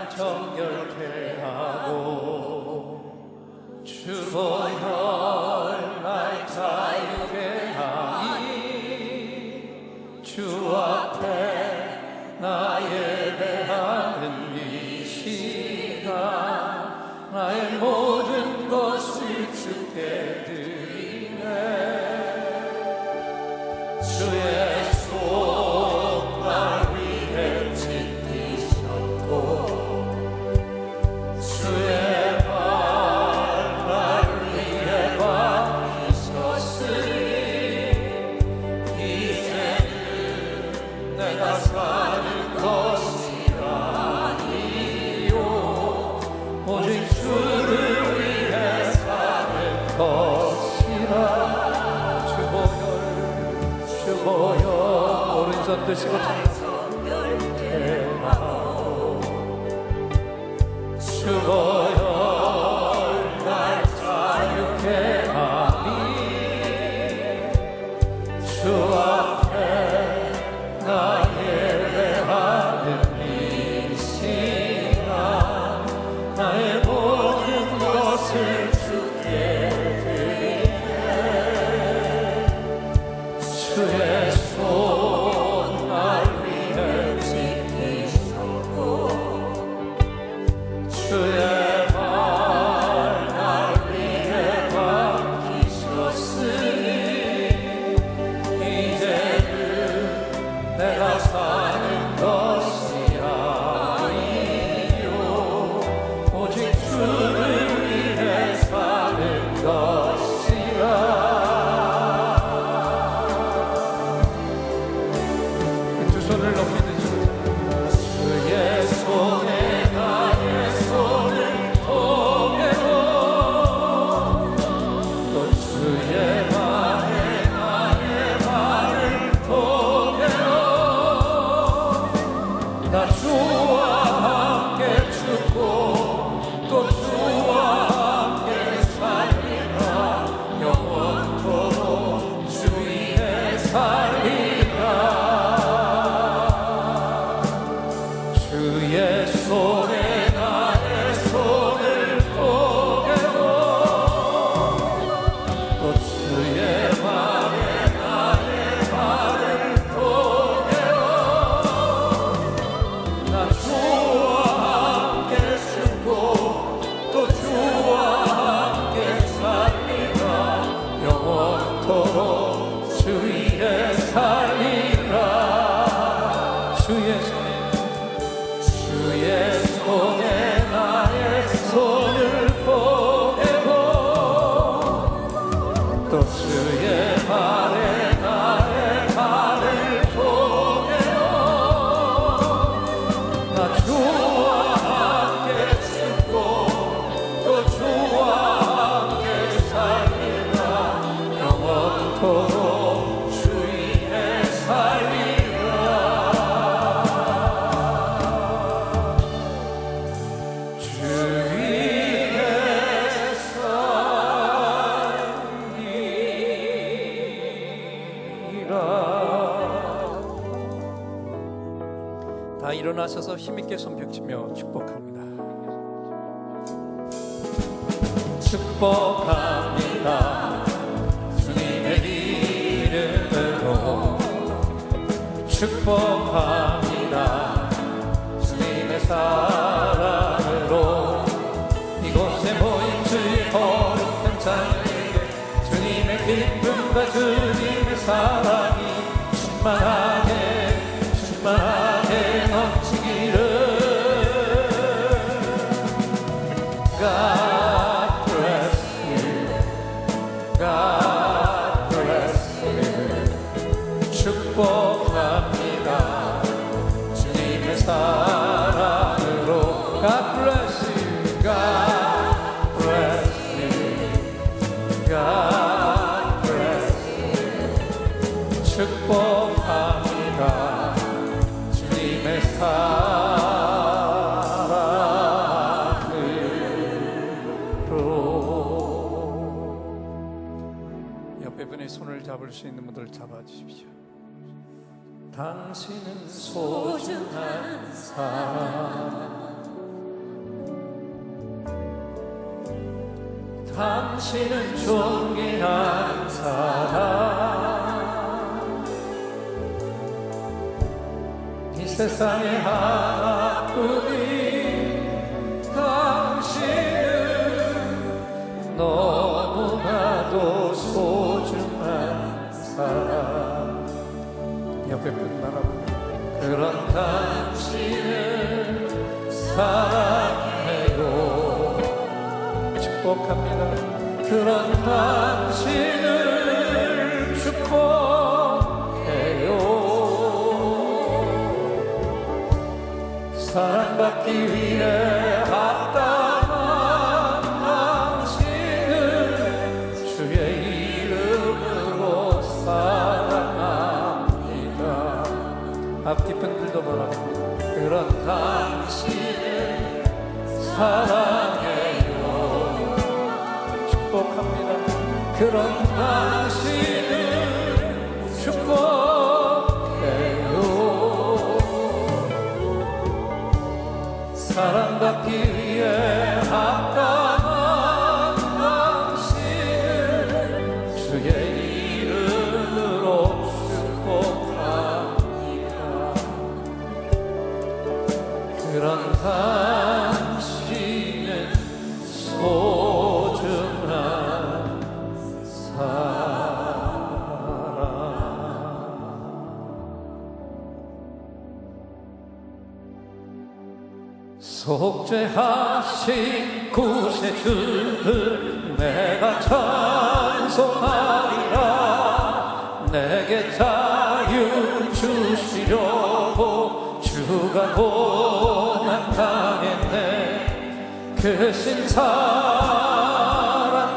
정결케 하고 주보혈 날 자유케 하니 주 앞에 나 예배하는 이 시간 나의 모든 것을 주께 드리네. 주의 손 날 위해 지키셨고 주의 발 날 위해 박히셨으니 이제는 내가 사는 것이 아니요 오직 주를 위해 사는 것이라. 주보혈 오른손 드시고 주보혈 날 자유케 하니 주 앞에 나 예배하는 이 시간 나의 모든 것을 주께 드리네. 주의 손 날 위해 지키셨고 주의 발 날 위해 박히셨으니 이제는 내가 사는 것이 아니요 오직 주를 위해 사는 것이라. 두 손을 높이 드시고 주의 손에 나의 손을 통해로 또 주의 발에 나의 발을 통해로 나 주와 함께 죽고 또 주와 함께 살리라. 영원토록 주 위에 살리라. 주의 손에 나의 손을 포개고 또 주의 발에 나의 발을 포개고 나 주와 함께 죽고 또 주와 함께 살리라. 영원토록 주 위에 살리라. 주의 손에 나의 손을 포개고 또 주의 발에 나의 발을 포개고 나 주와 함께 죽고 또 주와 함께 살리라. 영원토록 주 위에 살리라. 주 위에 살리라. 다 일어나셔서 힘있게 손뼉치며 축복합니다. 축복합니다. 주님의 이름으로 축복합니다. 주님의 사랑으로 이곳에 모인 주의 거룩한 자에게 주님의 기쁨과 주님의 사랑이 충만하게 넘치기를. God bless you. God bless you. 축복합니다. 주님의 사랑으로. God bless you. God bless you. God bless you. 축복합니다. 주님의 사랑으로. 옆에 분의 손을 잡을 수 있는 분들 잡아주십시오. 당신은 소중한 사람 당신은 존귀한 사람, 이 세상에 하나뿐인 당신은 너무나도 소중한 사람. 옆에 분 바라보며 그런 당신을 사랑해요. 축복합니다. 그런 당신을 축복해요. 사랑받기 위해 합당한 당신을 주의 이름으로 사랑합니다. 앞뒤 분들도 바랍니다. 그런 당신을 사랑해요. 축복합니다. 그런 당신을 축복해요. 사랑받기 위해 합당한 당신을 주의 이름으로 축복합니다. 그런 당신은 소중한 사랑. 속죄하신 구세주를 내가 찬송하리라. 내게 자유 주시려고 주가 고난 당했네. 그 신사랑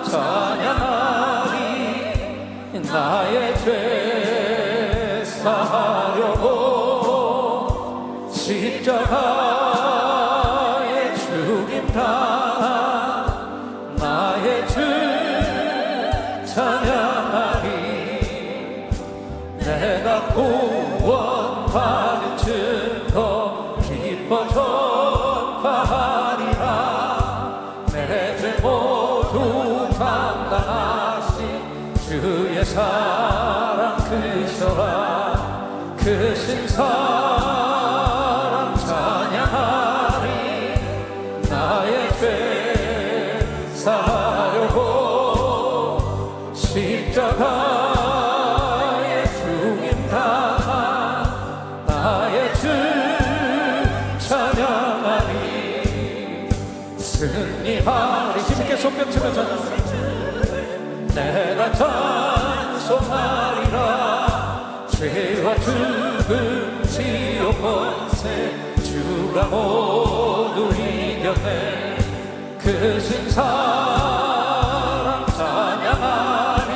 찬양하리. 나의 죄 사하려고 십자가에 죽임당한 나의 주 찬양하리. 내가 구원받은 증거 기뻐 전파하리라. 내 죄 모두 감당하신 주의 사랑 크셔라. 크신 사랑 찬양하리. 나의 죄 사하려고 십자가에 죽임당한 나의 주 찬양하리. 승리하리. 힘있게 손뼉치며 찬양하리. 내가 찬송하리라. 죄와 죽음 지옥 권세 주가 모두 이겼네. 크신 사랑 찬양하리.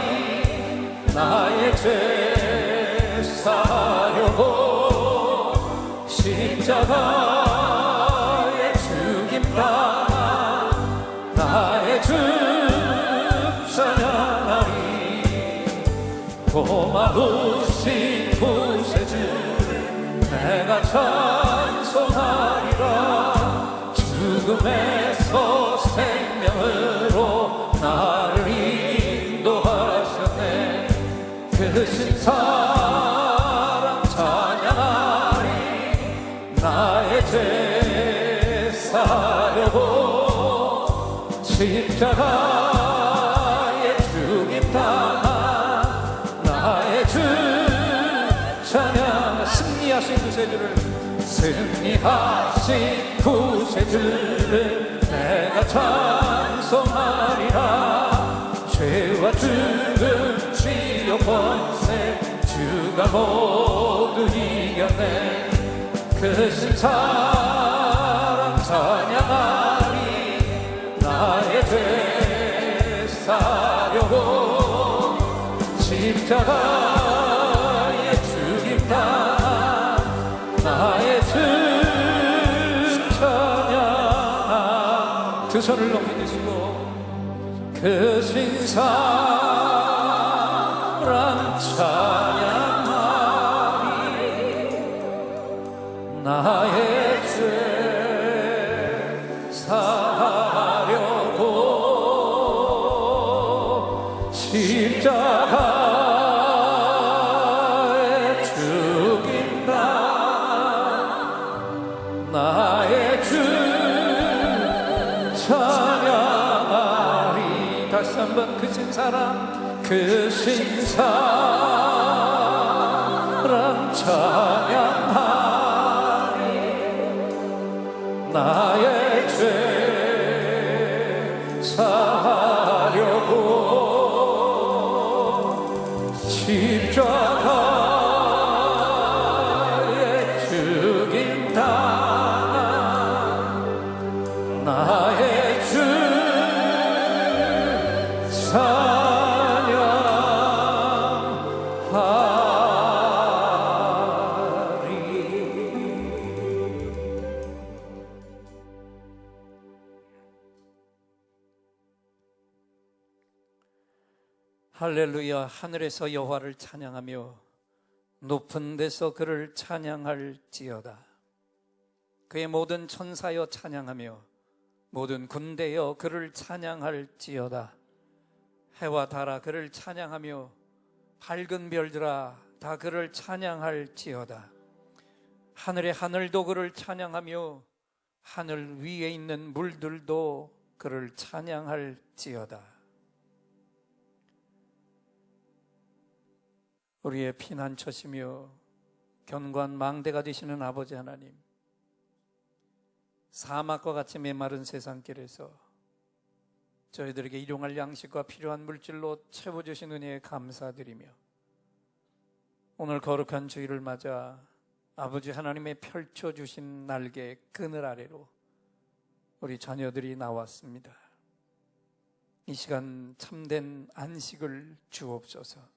나의 죄 사하려고 십자가에 죽임당한 나의 주 찬양하리. 고마우신 구세주를 내가 찬송하리라. 죽음에서 생명으로 나를 인도하셨네. 크신 사랑 찬양하리. 나의 죄 사하려고 십자가에 죽임당한 나의 주 찬양. 승리하신 구세주를 승리하신 구세주를 내가 찬송하리라. 죄와 죽음 지옥 권세 주가 모두 이겼네. 크신 사랑 찬양하리. 나의 죄 사려고 십자가에 죽임당한 나의 주 찬양. 두 손을 높이 드시고 크신 사랑 찬양하리. 나의 죄 사하려고 찬양하리. 다시 한번 그 신사랑 그 신사랑 찬양하리. 나의 죄 사하려고 십자가에 죽임 당한 나의 주 할렐루야. 하늘에서 여호와를 찬양하며 높은 데서 그를 찬양할지어다. 그의 모든 천사여 찬양하며 모든 군대여 그를 찬양할지어다. 해와 달아 그를 찬양하며 밝은 별들아 다 그를 찬양할지어다. 하늘의 하늘도 그를 찬양하며 하늘 위에 있는 물들도 그를 찬양할지어다. 우리의 피난처시며 견고한 망대가 되시는 아버지 하나님, 사막과 같이 메마른 세상길에서 저희들에게 일용할 양식과 필요한 물질로 채워주신 은혜에 감사드리며, 오늘 거룩한 주일을 맞아 아버지 하나님의 펼쳐주신 날개 그늘 아래로 우리 자녀들이 나왔습니다. 이 시간 참된 안식을 주옵소서.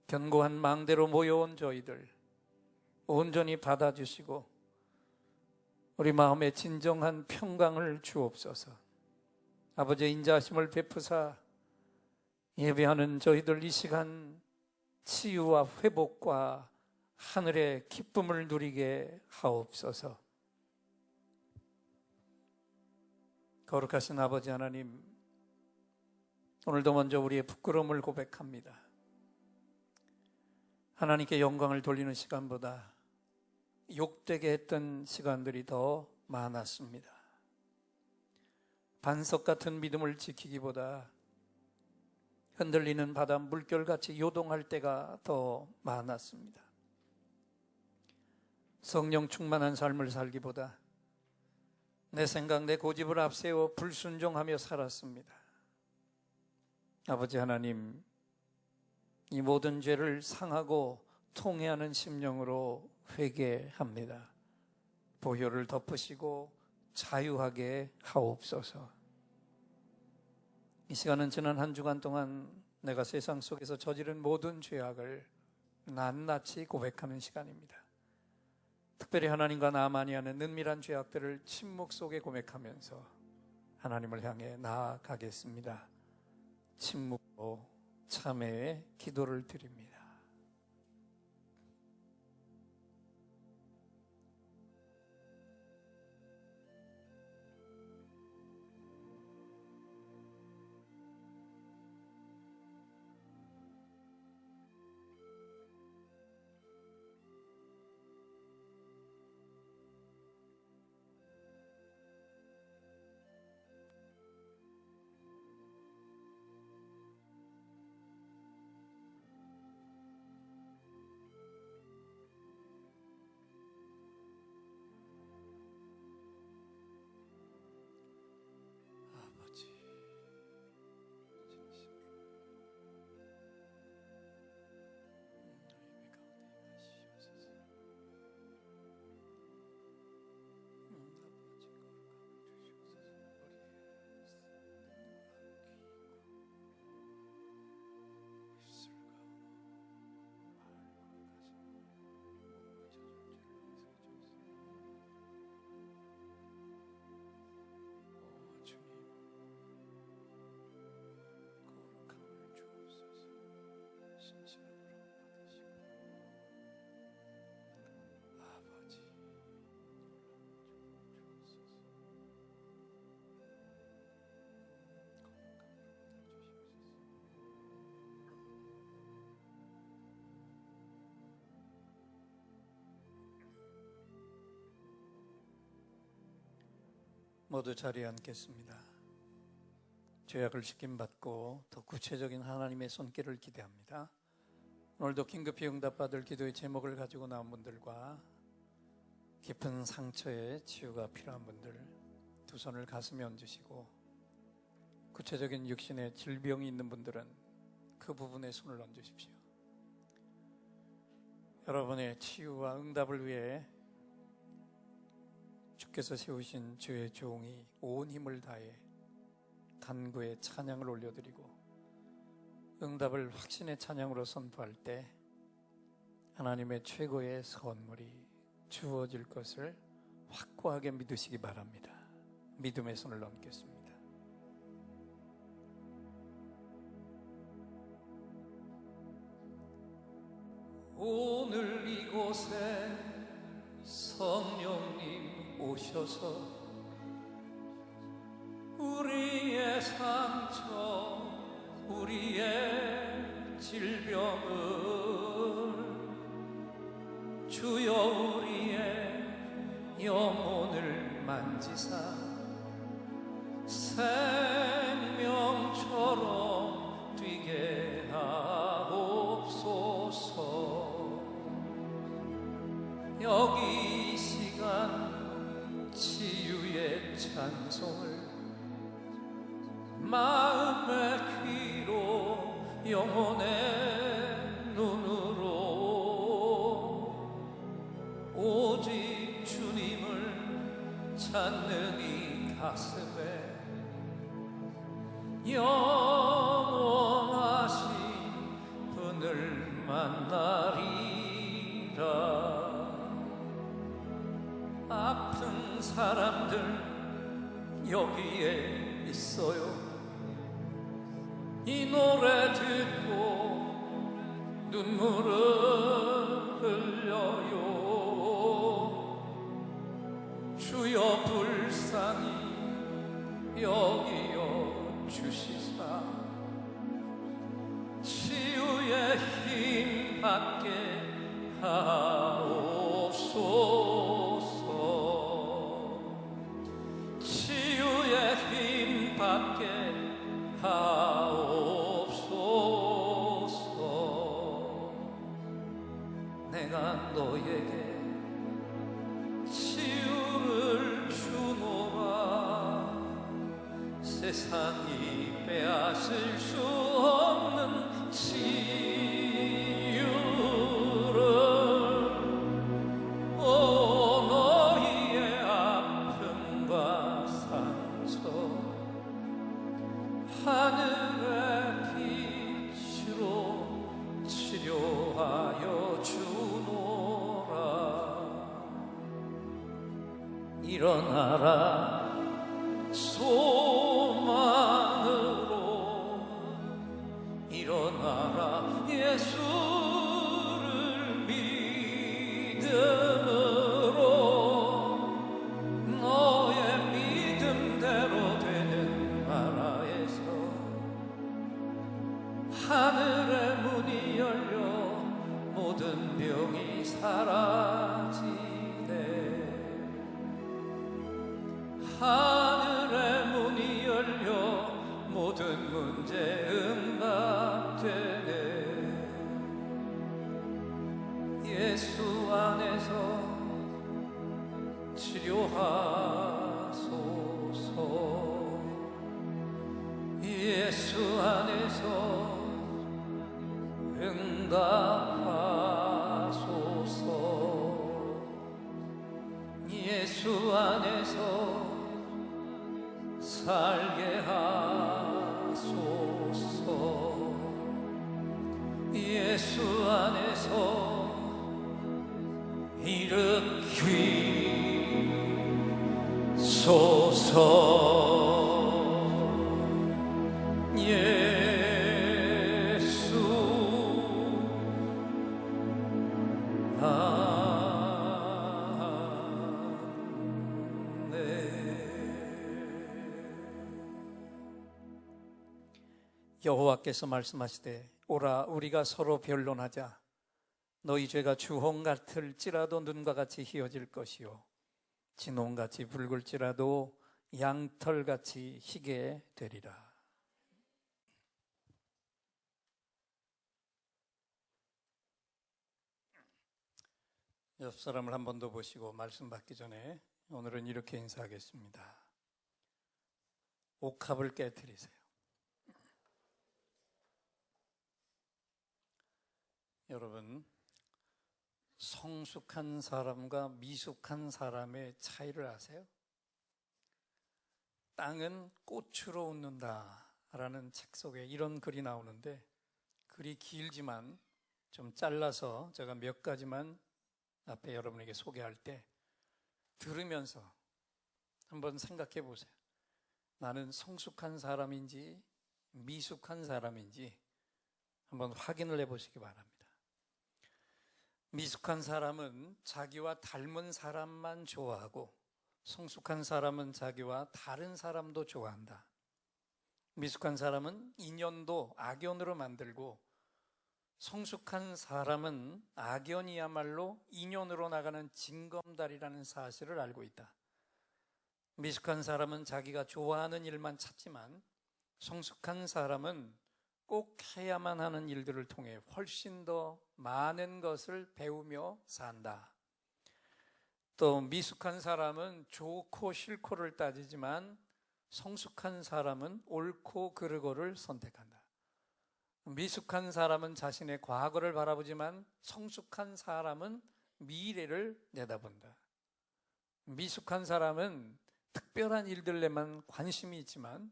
견고한 망대로 모여온 저희들 온전히 받아주시고 우리 마음에 진정한 평강을 주옵소서. 아버지의 인자하심을 베푸사 예배하는 저희들 이 시간 치유와 회복과 하늘의 기쁨을 누리게 하옵소서. 거룩하신 아버지 하나님, 오늘도 먼저 우리의 부끄러움을 고백합니다. 하나님께 영광을 돌리는 시간보다 욕되게 했던 시간들이 더 많았습니다. 반석 같은 믿음을 지키기보다 흔들리는 바다 물결같이 요동할 때가 더 많았습니다. 성령 충만한 삶을 살기보다 내 생각, 내 고집을 앞세워 불순종하며 살았습니다. 아버지 하나님, 이 모든 죄를 상하고 통회하는 심령으로 회개합니다. 보혈을 덮으시고 자유하게 하옵소서. 이 시간은 지난 한 주간 동안 내가 세상 속에서 저지른 모든 죄악을 낱낱이 고백하는 시간입니다. 특별히 하나님과 나만이 하는 은밀한 죄악들을 침묵 속에 고백하면서 하나님을 향해 나아가겠습니다. 침묵으로 참회의 기도를 드립니다. 모두 자리에 앉겠습니다. 죄악을 씻김받고 더 구체적인 하나님의 손길을 기대합니다. 오늘도 긴급히 응답받을 기도의 제목을 가지고 나온 분들과 깊은 상처에 치유가 필요한 분들, 두 손을 가슴에 얹으시고, 구체적인 육신의 질병이 있는 분들은 그 부분에 손을 얹으십시오. 여러분의 치유와 응답을 위해 주께서 세우신 주의 종이 온 힘을 다해 간구의 찬양을 올려드리고 응답을 확신의 찬양으로 선포할 때 하나님의 최고의 선물이 주어질 것을 확고하게 믿으시기 바랍니다. 믿음의 손을 얹겠습니다. 오늘 이곳에 성령님 오셔서 우리의 상처, 우리의 질병을 주여 우리의 영혼을 만지사 생명처럼 뛰게 하옵소서. 여기 이 시간 치유의 찬송을 마음의 귀로 영혼의 눈으로 오직 주님을 찾는 이 가슴에 영원하신 분을 만나리라. 아픈 사람들 여기에 있어요. 이 노래 듣고 눈물을 흘려요. 주여 불쌍히 여기어 주시사 치유의 힘 받게 하옵소서. 치유의 힘 받게 하옵소서. 내가 너에게 치유를 주노라. 세상이 빼앗을 수 없는 치유를 너희의 아픔과 상처 하늘의 빛으로 치료하여 주노라. 일어나라 소망으로 일어나라 예수를 믿음으로 너의 믿음대로 되는 나라에서 하늘의 문이 열려 모든 병이 사라지네. 하늘의 문이 열려 모든 문제 응답되네. 예수 안에서 치료하소서. 예수 안에서 응답하소서. 예수 안에서 살게 하소서. 예수 안에서 일으키소서. 예수 여호와께서 말씀하시되 오라 우리가 서로 변론하자. 너희 죄가 주홍 같을지라도 눈과 같이 희어질 것이요 진홍같이 붉을지라도 양털같이 희게 되리라. 옆 사람을 한 번 더 보시고 말씀 받기 전에 오늘은 이렇게 인사하겠습니다. 옥합을 깨트리세요. 여러분, 성숙한 사람과 미숙한 사람의 차이를 아세요? 땅은 꽃으로 웃는다라는 책 속에 이런 글이 나오는데, 글이 길지만 좀 잘라서 제가 몇 가지만 앞에 여러분에게 소개할 때 들으면서 한번 생각해 보세요. 나는 성숙한 사람인지 미숙한 사람인지 한번 확인을 해 보시기 바랍니다. 미숙한 사람은 자기와 닮은 사람만 좋아하고, 성숙한 사람은 자기와 다른 사람도 좋아한다. 미숙한 사람은 인연도 악연으로 만들고, 성숙한 사람은 악연이야말로 인연으로 나가는 징검다리라는 사실을 알고 있다. 미숙한 사람은 자기가 좋아하는 일만 찾지만, 성숙한 사람은 꼭 해야만 하는 일들을 통해 훨씬 더 많은 것을 배우며 산다. 또 미숙한 사람은 좋고 싫고를 따지지만, 성숙한 사람은 옳고 그르고를 선택한다. 미숙한 사람은 자신의 과거를 바라보지만, 성숙한 사람은 미래를 내다본다. 미숙한 사람은 특별한 일들에만 관심이 있지만,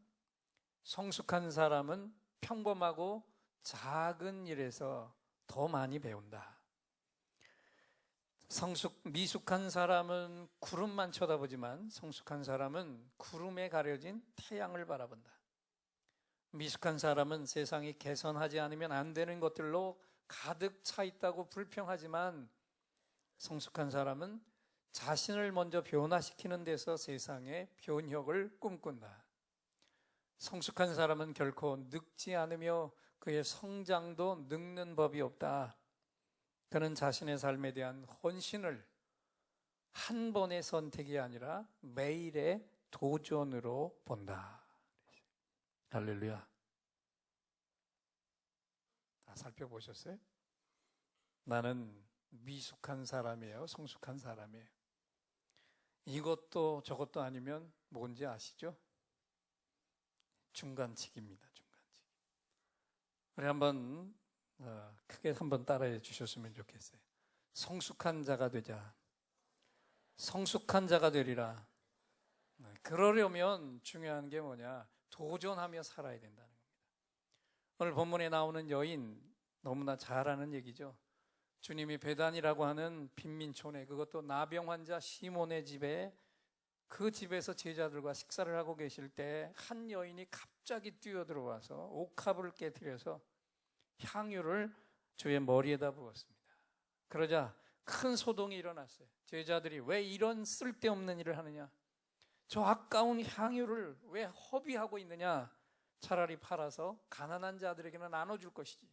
성숙한 사람은 평범하고 작은 일에서 더 많이 배운다. 미숙한 사람은 구름만 쳐다보지만, 성숙한 사람은 구름에 가려진 태양을 바라본다. 미숙한 사람은 세상이 개선하지 않으면 안 되는 것들로 가득 차 있다고 불평하지만, 성숙한 사람은 자신을 먼저 변화시키는 데서 세상의 변혁을 꿈꾼다. 성숙한 사람은 결코 늙지 않으며 그의 성장도 늙는 법이 없다. 그는 자신의 삶에 대한 헌신을 한 번의 선택이 아니라 매일의 도전으로 본다. 할렐루야. 다 살펴보셨어요? 나는 미숙한 사람이에요? 성숙한 사람이에요? 이것도 저것도 아니면 뭔지 아시죠? 중간치기입니다. 중간치기. 우리 한번 크게 한번 따라해 주셨으면 좋겠어요. 성숙한 자가 되자. 성숙한 자가 되리라. 그러려면 중요한 게 뭐냐? 도전하며 살아야 된다는 겁니다. 오늘 본문에 나오는 여인, 너무나 잘 아는 얘기죠. 주님이 베단이라고 하는 빈민촌에, 그것도 나병 환자 시몬의 집에, 그 집에서 제자들과 식사를 하고 계실 때 한 여인이 갑자기 뛰어들어와서 옥합을 깨트려서 향유를 주의 머리에다 부었습니다. 그러자 큰 소동이 일어났어요. 제자들이 왜 이런 쓸데없는 일을 하느냐? 저 아까운 향유를 왜 허비하고 있느냐? 차라리 팔아서 가난한 자들에게는 나눠줄 것이지.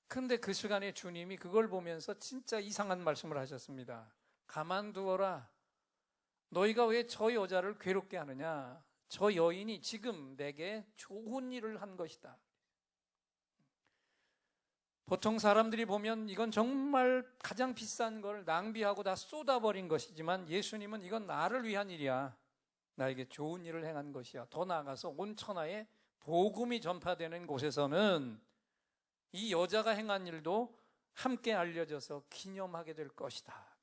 근데 그 시간에 주님이 그걸 보면서 진짜 이상한 말씀을 하셨습니다. 가만두어라. 너희가 왜 저 여자를 괴롭게 하느냐? 저 여인이 지금 내게 좋은 일을 한 것이다. 보통 사람들이 보면 이건 정말 가장 비싼 걸 낭비하고 다 쏟아버린 것이지만, 예수님은 이건 나를 위한 일이야. 나에게 좋은 일을 행한 것이야. 더 나아가서 온 천하에 복음이 전파되는 곳에서는 이 여자가 행한 일도 함께 알려져서 기념하게 될 것이다.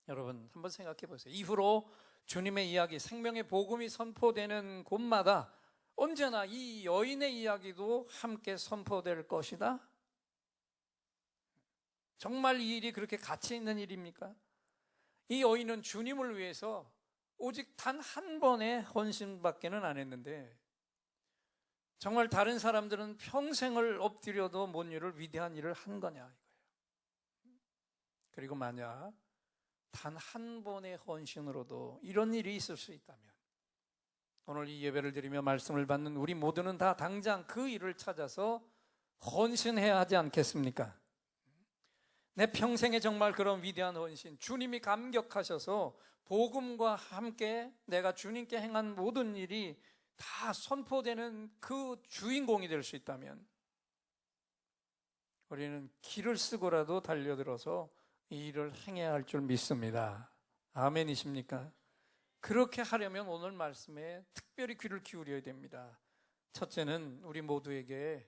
여러분 한번 생각해 보세요. 이후로 주님의 이야기, 생명의 복음이 선포되는 곳마다 언제나 이 여인의 이야기도 함께 선포될 것이다. 정말 이 일이 그렇게 가치 있는 일입니까? 이 여인은 주님을 위해서 오직 단 한 번의 헌신밖에는 안 했는데, 정말 다른 사람들은 평생을 엎드려도 못 이룰 위대한 일을 한 거냐 이거예요. 그리고 만약 단 한 번의 헌신으로도 이런 일이 있을 수 있다면, 오늘 이 예배를 드리며 말씀을 받는 우리 모두는 다 당장 그 일을 찾아서 헌신해야 하지 않겠습니까? 내 평생에 정말 그런 위대한 헌신, 주님이 감격하셔서 복음과 함께 내가 주님께 행한 모든 일이 다 선포되는 그 주인공이 될 수 있다면 우리는 길을 쓰고라도 달려들어서 이 일을 행해야 할 줄 믿습니다. 아멘이십니까? 그렇게 하려면 오늘 말씀에 특별히 귀를 기울여야 됩니다. 첫째는 우리 모두에게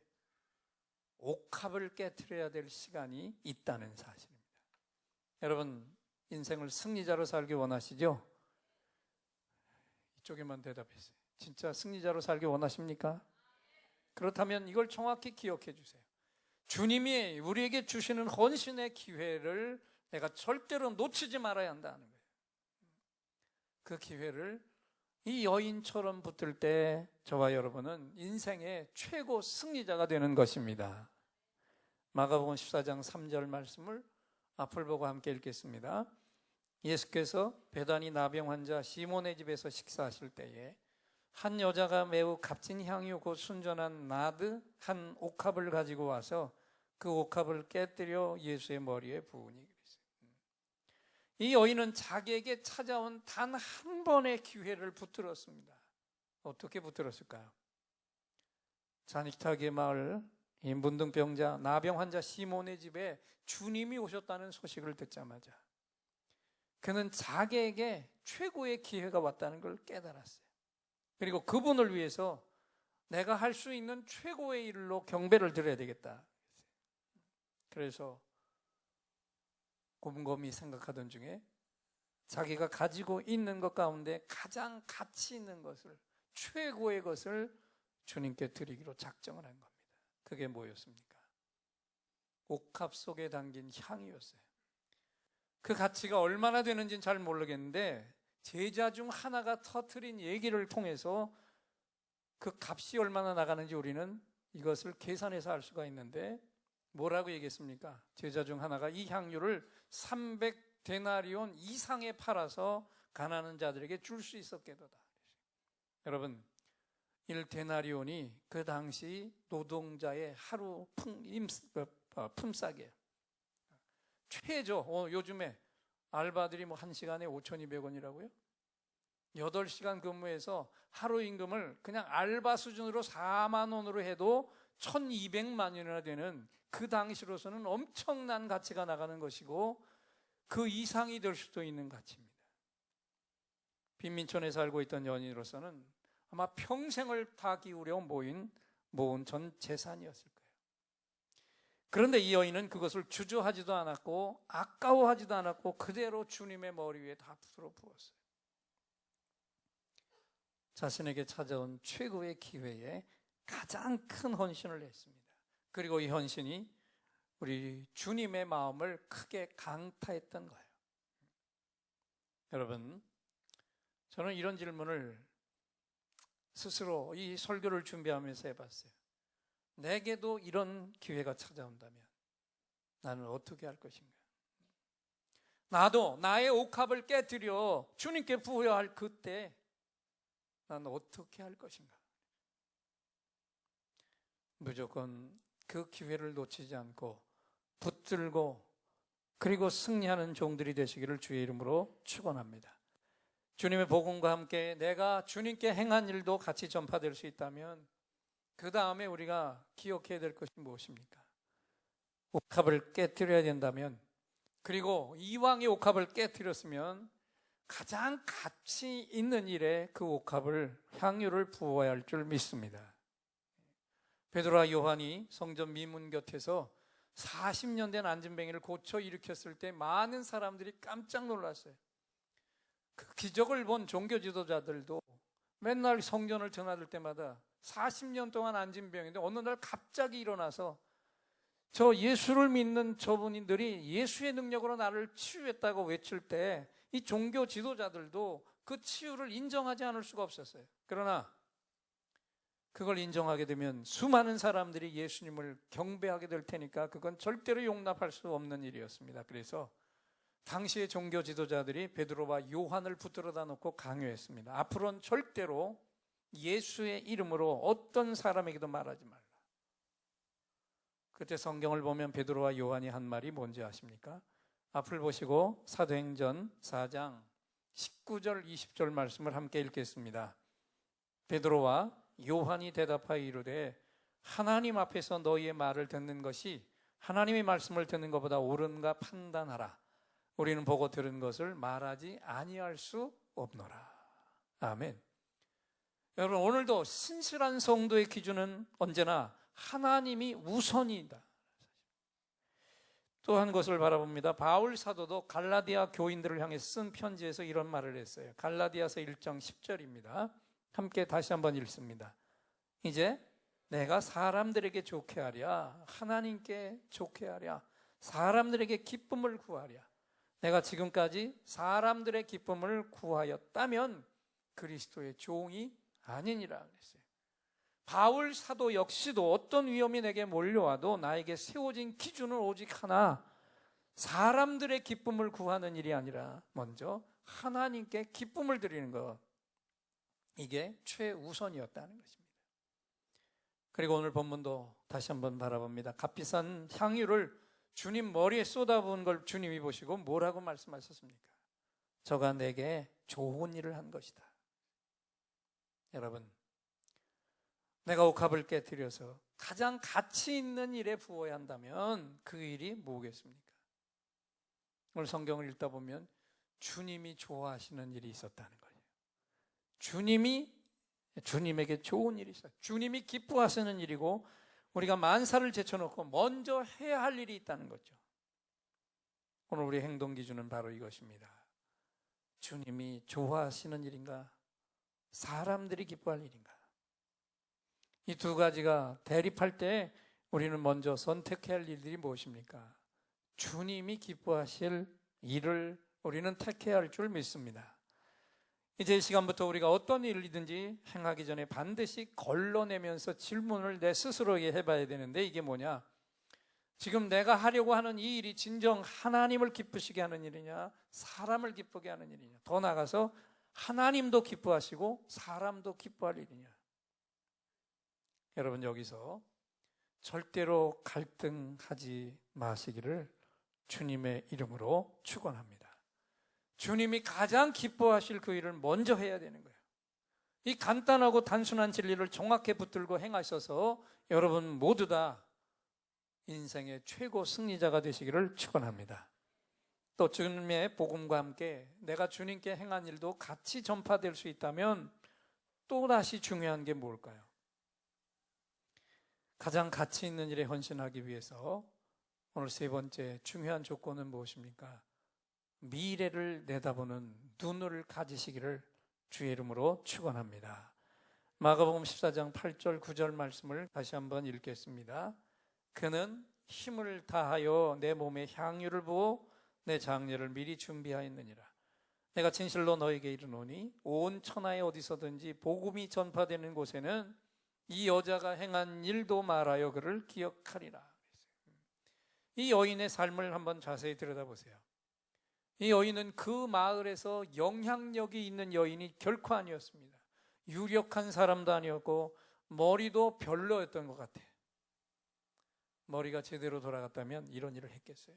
옥합을 깨트려야 될 시간이 있다는 사실입니다. 여러분, 인생을 승리자로 살기 원하시죠? 이쪽에만 대답했어요. 진짜 승리자로 살기 원하십니까? 그렇다면 이걸 정확히 기억해 주세요. 주님이 우리에게 주시는 헌신의 기회를 내가 절대로 놓치지 말아야 한다는 거예요. 그 기회를 이 여인처럼 붙들 때 저와 여러분은 인생의 최고 승리자가 되는 것입니다. 마가복음 14장 3절 말씀을 앞을 보고 함께 읽겠습니다. 예수께서 베다니 나병 환자 시몬의 집에서 식사하실 때에 한 여자가 매우 값진 향유 곧 순전한 나드 한 옥합을 가지고 와서 그 옥합을 깨뜨려 예수의 머리에 부으니 그랬어요. 이 여인은 자기에게 찾아온 단 한 번의 기회를 붙들었습니다. 어떻게 붙들었을까요? 자니타게 마을 이 문둥병자 나병 환자 시몬의 집에 주님이 오셨다는 소식을 듣자마자 그는 자기에게 최고의 기회가 왔다는 걸 깨달았어요. 그리고 그분을 위해서 내가 할 수 있는 최고의 일로 경배를 드려야 되겠다. 그래서 곰곰이 생각하던 중에 자기가 가지고 있는 것 가운데 가장 가치 있는 것을, 최고의 것을 주님께 드리기로 작정을 한 겁니다. 그게 뭐였습니까? 옥합 속에 담긴 향이었어요. 그 가치가 얼마나 되는지는 잘 모르겠는데 제자 중 하나가 터뜨린 얘기를 통해서 그 값이 얼마나 나가는지 우리는 이것을 계산해서 알 수가 있는데 뭐라고 얘기했습니까? 제자 중 하나가 이 향유를 300데나리온 이상에 팔아서 가난한 자들에게 줄 수 있었겠도다. 여러분, 1데나리온이 그 당시 노동자의 하루 품삯이에요. 최저 요즘에 알바들이 뭐 1시간에 5,200원이라고요? 8시간 근무해서 하루 임금을 그냥 알바 수준으로 4만 원으로 해도 1,200만 원이나 되는 그 당시로서는 엄청난 가치가 나가는 것이고 그 이상이 될 수도 있는 가치입니다. 빈민촌에 살고 있던 연인으로서는 아마 평생을 다 기울여 모은 전 재산이었을 거예요. 그런데 이 여인은 그것을 주저하지도 않았고 아까워하지도 않았고 그대로 주님의 머리 위에 다 부었어요. 자신에게 찾아온 최고의 기회에 가장 큰 헌신을 했습니다. 그리고 이 헌신이 우리 주님의 마음을 크게 강타했던 거예요. 여러분, 저는 이런 질문을 스스로 이 설교를 준비하면서 해봤어요. 내게도 이런 기회가 찾아온다면 나는 어떻게 할 것인가? 나도 나의 옥합을 깨뜨려 주님께 부여할 그때 나는 어떻게 할 것인가? 무조건 그 기회를 놓치지 않고 붙들고 그리고 승리하는 종들이 되시기를 주의 이름으로 축원합니다. 주님의 복음과 함께 내가 주님께 행한 일도 같이 전파될 수 있다면 그 다음에 우리가 기억해야 될 것이 무엇입니까? 옥합을 깨뜨려야 된다면, 그리고 이왕의 옥합을 깨뜨렸으면 가장 가치 있는 일에 그 옥합을 향유를 부어야 할 줄 믿습니다. 베드로와 요한이 성전 미문 곁에서 40년 된 안진뱅이를 고쳐 일으켰을 때 많은 사람들이 깜짝 놀랐어요. 그 기적을 본 종교 지도자들도 맨날 성전을 드나들 때마다 40년 동안 안진병인데 어느 날 갑자기 일어나서 저 예수를 믿는 저분들이 예수의 능력으로 나를 치유했다고 외칠 때 이 종교 지도자들도 그 치유를 인정하지 않을 수가 없었어요. 그러나 그걸 인정하게 되면 수많은 사람들이 예수님을 경배하게 될 테니까 그건 절대로 용납할 수 없는 일이었습니다. 그래서 당시의 종교 지도자들이 베드로와 요한을 붙들어다 놓고 강요했습니다. 앞으로는 절대로 예수의 이름으로 어떤 사람에게도 말하지 말라. 그때 성경을 보면 베드로와 요한이 한 말이 뭔지 아십니까? 앞을 보시고 사도행전 4장 19절 20절 말씀을 함께 읽겠습니다. 베드로와 요한이 대답하여 이르되 하나님 앞에서 너희의 말을 듣는 것이 하나님의 말씀을 듣는 것보다 옳은가 판단하라. 우리는 보고 들은 것을 말하지 아니할 수 없노라. 아멘. 여러분, 오늘도 신실한 성도의 기준은 언제나 하나님이 우선이다. 또 한 것을 바라봅니다. 바울 사도도 갈라디아 교인들을 향해 쓴 편지에서 이런 말을 했어요. 갈라디아서 1장 10절입니다. 함께 다시 한번 읽습니다. 이제 내가 사람들에게 좋게 하랴, 하나님께 좋게 하랴, 사람들에게 기쁨을 구하랴. 내가 지금까지 사람들의 기쁨을 구하였다면 그리스도의 종이 아니니라 그랬어요. 바울 사도 역시도 어떤 위험이 내게 몰려와도 나에게 세워진 기준은 오직 하나, 사람들의 기쁨을 구하는 일이 아니라 먼저 하나님께 기쁨을 드리는 것, 이게 최우선이었다는 것입니다. 그리고 오늘 본문도 다시 한번 바라봅니다. 값비싼 향유를 주님 머리에 쏟아부은 걸 주님이 보시고 뭐라고 말씀하셨습니까? 저가 내게 좋은 일을 한 것이다. 여러분, 내가 옥합을 깨뜨려서 가장 가치 있는 일에 부어야 한다면 그 일이 뭐겠습니까? 오늘 성경을 읽다 보면 주님이 좋아하시는 일이 있었다는 거예요. 주님에게 좋은 일이 있어요. 주님이 기뻐하시는 일이고 우리가 만사를 제쳐놓고 먼저 해야 할 일이 있다는 거죠. 오늘 우리의 행동 기준은 바로 이것입니다. 주님이 좋아하시는 일인가? 사람들이 기뻐할 일인가? 이 두 가지가 대립할 때 우리는 먼저 선택해야 할 일들이 무엇입니까? 주님이 기뻐하실 일을 우리는 택해야 할 줄 믿습니다. 이제 이 시간부터 우리가 어떤 일이든지 행하기 전에 반드시 걸러내면서 질문을 내 스스로에게 해봐야 되는데, 이게 뭐냐? 지금 내가 하려고 하는 이 일이 진정 하나님을 기쁘시게 하는 일이냐, 사람을 기쁘게 하는 일이냐, 더 나아가서 하나님도 기뻐하시고 사람도 기뻐할 일이냐. 여러분, 여기서 절대로 갈등하지 마시기를 주님의 이름으로 축원합니다. 주님이 가장 기뻐하실 그 일을 먼저 해야 되는 거예요. 이 간단하고 단순한 진리를 정확히 붙들고 행하셔서 여러분 모두 다 인생의 최고 승리자가 되시기를 축원합니다. 또 주님의 복음과 함께 내가 주님께 행한 일도 같이 전파될 수 있다면 또다시 중요한 게 뭘까요? 가장 가치 있는 일에 헌신하기 위해서 오늘 세 번째 중요한 조건은 무엇입니까? 미래를 내다보는 눈을 가지시기를 주의 이름으로 축원합니다. 마가복음 14장 8절 9절 말씀을 다시 한번 읽겠습니다. 그는 힘을 다하여 내 몸에 향유를 부어 내 장례를 미리 준비하였느니라. 내가 진실로 너에게 이르노니 온 천하에 어디서든지 복음이 전파되는 곳에는 이 여자가 행한 일도 말하여 그를 기억하리라. 이 여인의 삶을 한번 자세히 들여다보세요. 이 여인은 그 마을에서 영향력이 있는 여인이 결코 아니었습니다. 유력한 사람도 아니었고 머리도 별로였던 것 같아요. 머리가 제대로 돌아갔다면 이런 일을 했겠어요?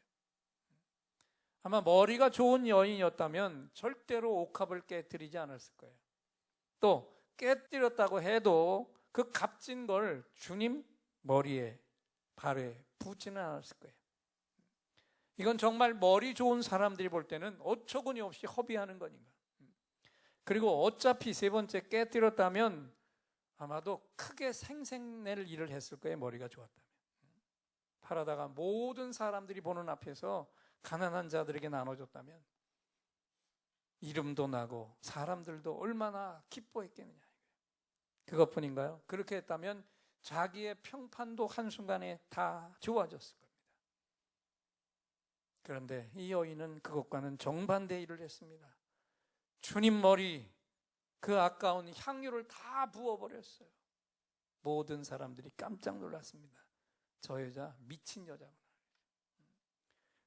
아마 머리가 좋은 여인이었다면 절대로 옥합을 깨뜨리지 않았을 거예요. 또 깨뜨렸다고 해도 그 값진 걸 주님 머리에 발에 붓지는 않았을 거예요. 이건 정말 머리 좋은 사람들이 볼 때는 어처구니 없이 허비하는 거니까. 그리고 어차피 세 번째 깨뜨렸다면 아마도 크게 생색낼 일을 했을 거예요. 머리가 좋았다면. 팔아다가 모든 사람들이 보는 앞에서 가난한 자들에게 나눠줬다면 이름도 나고 사람들도 얼마나 기뻐했겠느냐. 그것뿐인가요? 그렇게 했다면 자기의 평판도 한순간에 다 좋아졌을 겁니다. 그런데 이 여인은 그것과는 정반대 일을 했습니다. 주님 머리, 그 아까운 향유를 다 부어버렸어요. 모든 사람들이 깜짝 놀랐습니다. 저 여자 미친 여자구나.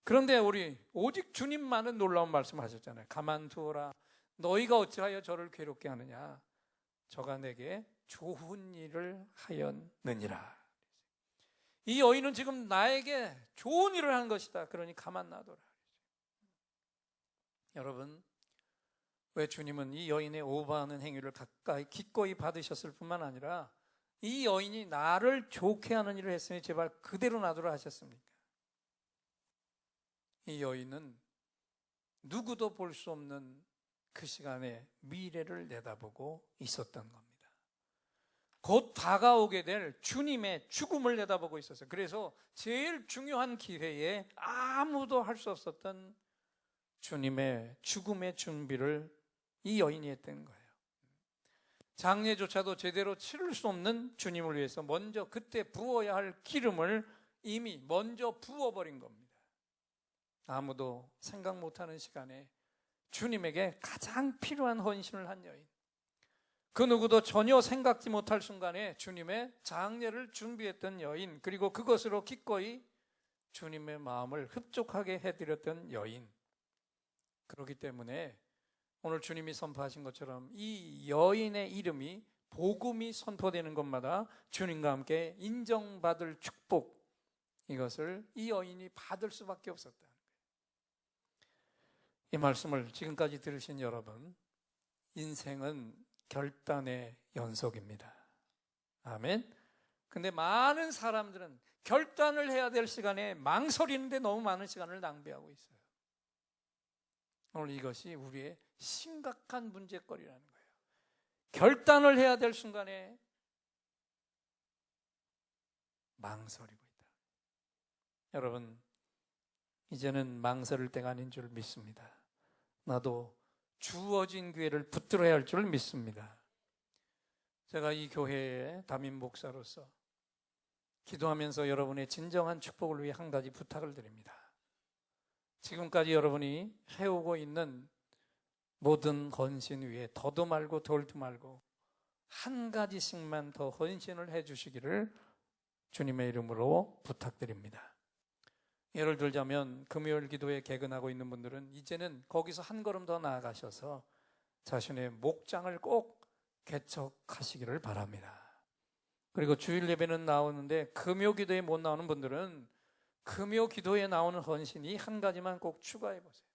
그런데 우리 오직 주님만은 놀라운 말씀하셨잖아요. 가만두어라. 너희가 어찌하여 저를 괴롭게 하느냐. 저가 내게 좋은 일을 하였느니라. 이 여인은 지금 나에게 좋은 일을 한 것이다. 그러니 가만 놔둬라. 여러분, 왜 주님은 이 여인의 오버하는 행위를 가까이 기꺼이 받으셨을 뿐만 아니라 이 여인이 나를 좋게 하는 일을 했으니 제발 그대로 놔두라 하셨습니까? 이 여인은 누구도 볼 수 없는 그 시간에 미래를 내다보고 있었던 겁니다. 곧 다가오게 될 주님의 죽음을 내다보고 있었어요. 그래서 제일 중요한 기회에 아무도 할 수 없었던 주님의 죽음의 준비를 이 여인이 했던 거예요. 장례조차도 제대로 치를 수 없는 주님을 위해서 먼저 그때 부어야 할 기름을 이미 먼저 부어버린 겁니다. 아무도 생각 못하는 시간에 주님에게 가장 필요한 헌신을 한 여인, 그 누구도 전혀 생각지 못할 순간에 주님의 장례를 준비했던 여인, 그리고 그것으로 기꺼이 주님의 마음을 흡족하게 해드렸던 여인. 그렇기 때문에 오늘 주님이 선포하신 것처럼 이 여인의 이름이 복음이 선포되는 것마다 주님과 함께 인정받을 축복, 이것을 이 여인이 받을 수밖에 없었다는 거예요. 이 말씀을 지금까지 들으신 여러분, 인생은 결단의 연속입니다. 아멘. 근데 많은 사람들은 결단을 해야 될 시간에 망설이는데 너무 많은 시간을 낭비하고 있어요. 오늘 이것이 우리의 심각한 문제거리라는 거예요. 결단을 해야 될 순간에 망설이고 있다. 여러분, 이제는 망설일 때가 아닌 줄 믿습니다. 나도 주어진 기회를 붙들어야 할 줄 믿습니다. 제가 이 교회의 담임 목사로서 기도하면서 여러분의 진정한 축복을 위해 한 가지 부탁을 드립니다. 지금까지 여러분이 해오고 있는 모든 헌신 위에 더도 말고 덜도 말고 한 가지씩만 더 헌신을 해 주시기를 주님의 이름으로 부탁드립니다. 예를 들자면 금요일 기도에 개근하고 있는 분들은 이제는 거기서 한 걸음 더 나아가셔서 자신의 목장을 꼭 개척하시기를 바랍니다. 그리고 주일 예배는 나오는데 금요 기도에 못 나오는 분들은 금요 기도에 나오는 헌신이 한 가지만 꼭 추가해 보세요.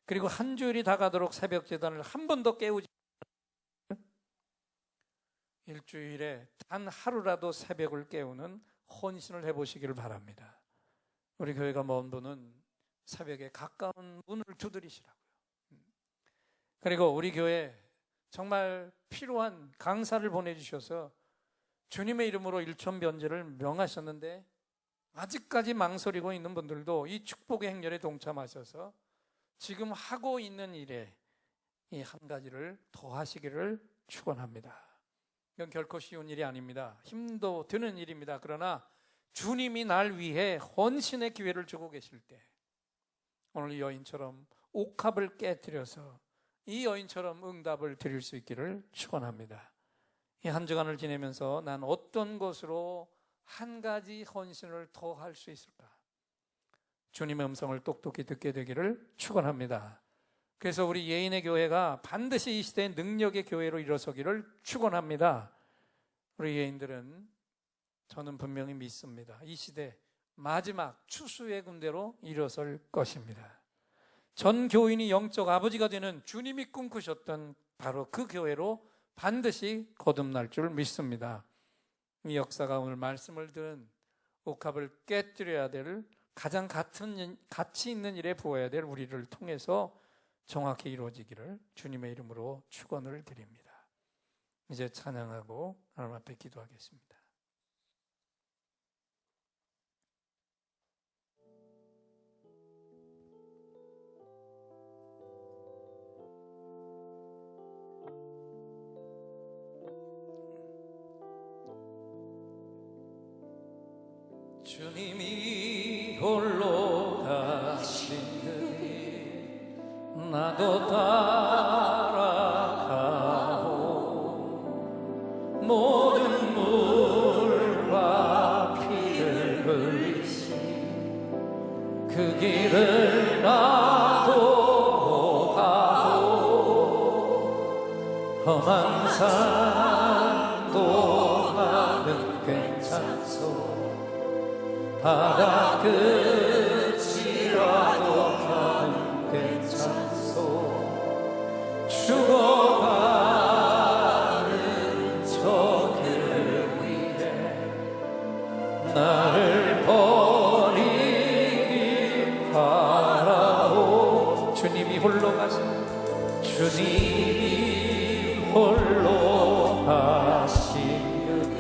그리고 한 주일이 다 가도록 새벽 제단을 한 번 더 깨우지, 일주일에 단 하루라도 새벽을 깨우는 헌신을 해보시기를 바랍니다. 우리 교회가 먼 분은 새벽에 가까운 문을 두드리시라고요. 그리고 우리 교회 정말 필요한 강사를 보내주셔서 주님의 이름으로 일천변제를 명하셨는데 아직까지 망설이고 있는 분들도 이 축복의 행렬에 동참하셔서 지금 하고 있는 일에 이 한 가지를 더 하시기를 축원합니다. 이건 결코 쉬운 일이 아닙니다. 힘도 드는 일입니다. 그러나 주님이 날 위해 헌신의 기회를 주고 계실 때 오늘 이 여인처럼 옥합을 깨뜨려서 이 여인처럼 응답을 드릴 수 있기를 축원합니다. 이 한 주간을 지내면서 난 어떤 것으로 한 가지 헌신을 더 할 수 있을까? 주님의 음성을 똑똑히 듣게 되기를 축원합니다. 그래서 우리 예인의 교회가 반드시 이 시대의 능력의 교회로 일어서기를 축원합니다. 우리 예인들은 저는 분명히 믿습니다. 이 시대 마지막 추수의 군대로 일어설 것입니다. 전 교인이 영적 아버지가 되는 주님이 꿈꾸셨던 바로 그 교회로 반드시 거듭날 줄 믿습니다. 이 역사가 오늘 말씀을 들은 옥합을 깨뜨려야 될 가장 가치 있는 일에 부어야 될 우리를 통해서 정확히 이루어지기를 주님의 이름으로 축원을 드립니다. 이제 찬양하고 하나님 앞에 기도하겠습니다. 주님이 홀로 가시니 나도 따라가오. 모든 물과 피를 흘리신 그 길을 나도 가오. 험한 산도 나는 괜찮소. 바다 끝이라도 나는 괜찮소. 죽어가는 저들을 위해 나를 버리기 바라오. 주님이 홀로 가신, 주님이 홀로 가신 여기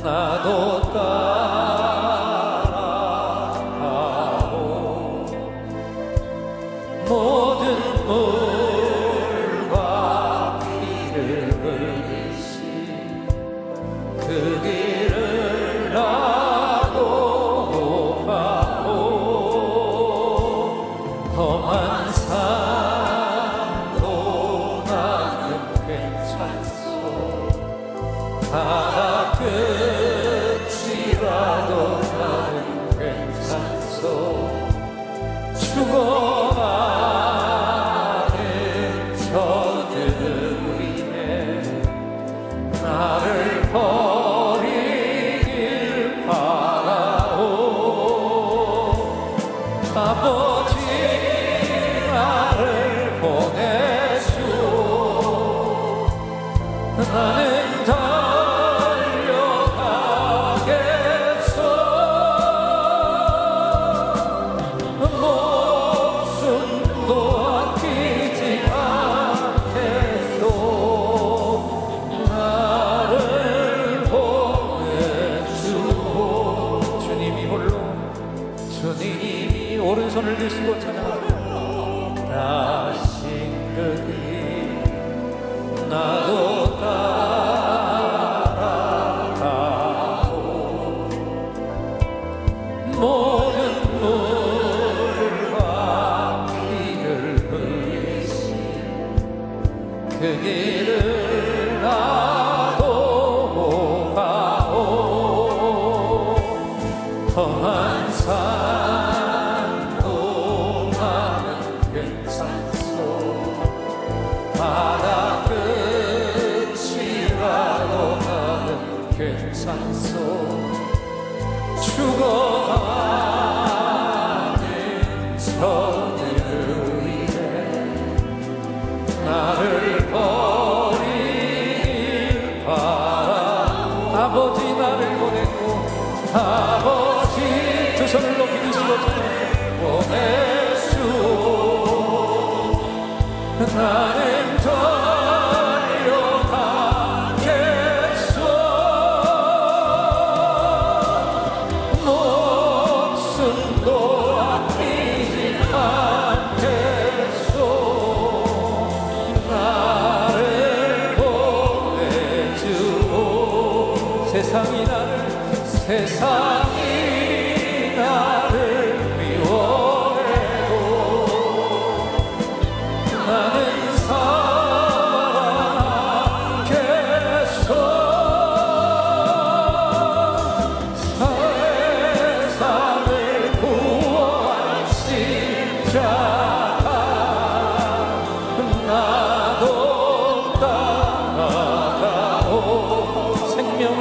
나도 따라가오. 모든 물과 피를 흘리신 그 길을 나도 가오. 험한 산도 나는 괜찮소. 바다 끝이라도 나는 괜찮소. 죽어가는 저들을 위해 나를 버리길 바라오. 아버지 나를 보내주오. 나는 달려가겠소. 목숨도 아끼지 않겠소. 나를 보내주오. 주님이 홀로, 주님이 오른손을 드시고 찬양합니다. 다신 그길 나도 따라가오. 모든 물과 피를 흘리신 그 길을 나도 가오. 험한 산도 나는 괜찮소. 바다 끝이라도 나는 괜찮소. 죽어가는 저들을 위해 나를 버리길 바라. 아버지 나를 보내고, 아버지 두 손을 높이 드시고 보내주오. 나는 달려가겠소. 목숨도 아끼지 않겠소. 나를 보내주오. 세상이 나를 미워해도 나는 사랑하겠소. 세상을 구원한 십자가 나도 따라가오. 생명을